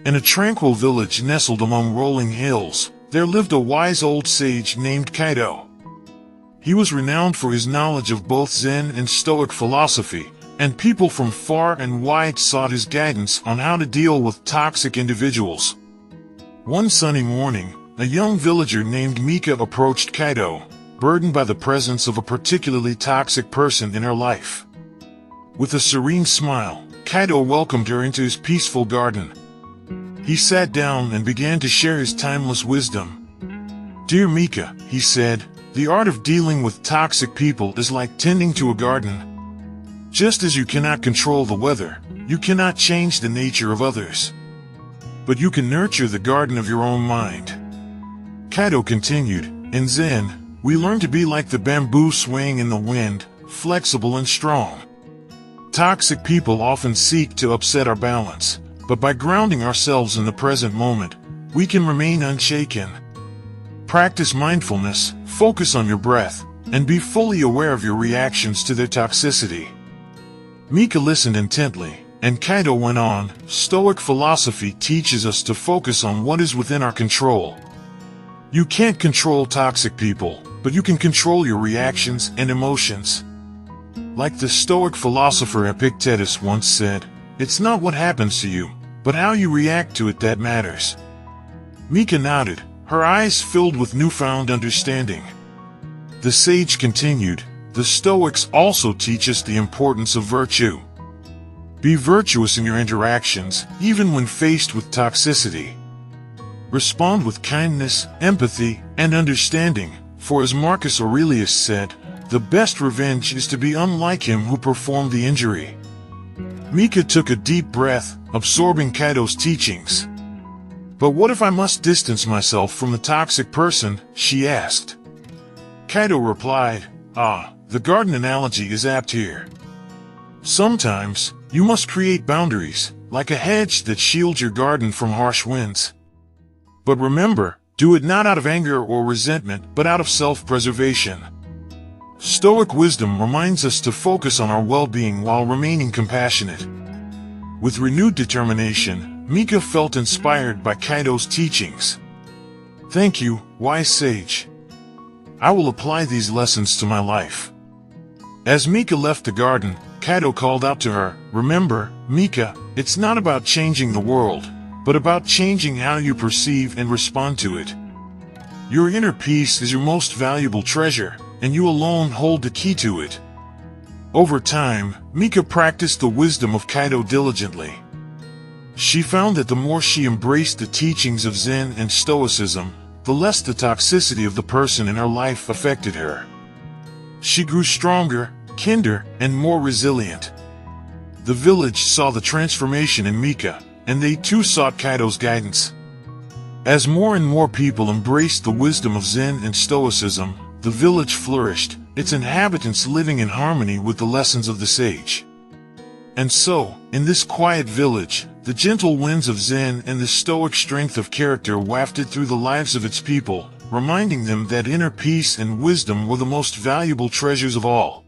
In a tranquil village nestled among rolling hills, there lived a wise old sage named Kaito. He was renowned for his knowledge of both Zen and Stoic philosophy, and people from far and wide sought his guidance on how to deal with toxic individuals. One sunny morning, a young villager named Mika approached Kaito, burdened by the presence of a particularly toxic person in her life. With a serene smile, Kaito welcomed her into his peaceful garden. He sat down and began to share his timeless wisdom. "Dear Mika," he said, "the art of dealing with toxic people is like tending to a garden. Just as you cannot control the weather, you cannot change the nature of others. But you can nurture the garden of your own mind." Kaito continued, "In Zen, we learn to be like the bamboo swaying in the wind, flexible and strong. Toxic people often seek to upset our balance, but by grounding ourselves in the present moment, we can remain unshaken. Practice mindfulness, focus on your breath, and be fully aware of your reactions to their toxicity." Mika listened intently, and Kaito went on, "Stoic philosophy teaches us to focus on what is within our control. You can't control toxic people, but you can control your reactions and emotions. Like the Stoic philosopher Epictetus once said, it's not what happens to you, but how you react to it that matters." Mika nodded, her eyes filled with newfound understanding. The sage continued, "The Stoics also teach us the importance of virtue. Be virtuous in your interactions, even when faced with toxicity. Respond with kindness, empathy, and understanding, for as Marcus Aurelius said, the best revenge is to be unlike him who performed the injury." Mika took a deep breath, absorbing Kaito's teachings. "But what if I must distance myself from the toxic person?" she asked. Kaito replied, "The garden analogy is apt here. Sometimes, you must create boundaries, like a hedge that shields your garden from harsh winds. But remember, do it not out of anger or resentment, but out of self-preservation." Stoic wisdom reminds us to focus on our well-being while remaining compassionate. With renewed determination, Mika felt inspired by Kaito's teachings. "Thank you, wise sage. I will apply these lessons to my life." As Mika left the garden, Kaito called out to her, "Remember, Mika, it's not about changing the world, but about changing how you perceive and respond to it. Your inner peace is your most valuable treasure, and you alone hold the key to it." Over time, Mika practiced the wisdom of Kaito diligently. She found that the more she embraced the teachings of Zen and Stoicism, the less the toxicity of the person in her life affected her. She grew stronger, kinder, and more resilient. The village saw the transformation in Mika, and they too sought Kaito's guidance. As more and more people embraced the wisdom of Zen and Stoicism, the village flourished, its inhabitants living in harmony with the lessons of the sage. And so, in this quiet village, the gentle winds of Zen and the stoic strength of character wafted through the lives of its people, reminding them that inner peace and wisdom were the most valuable treasures of all.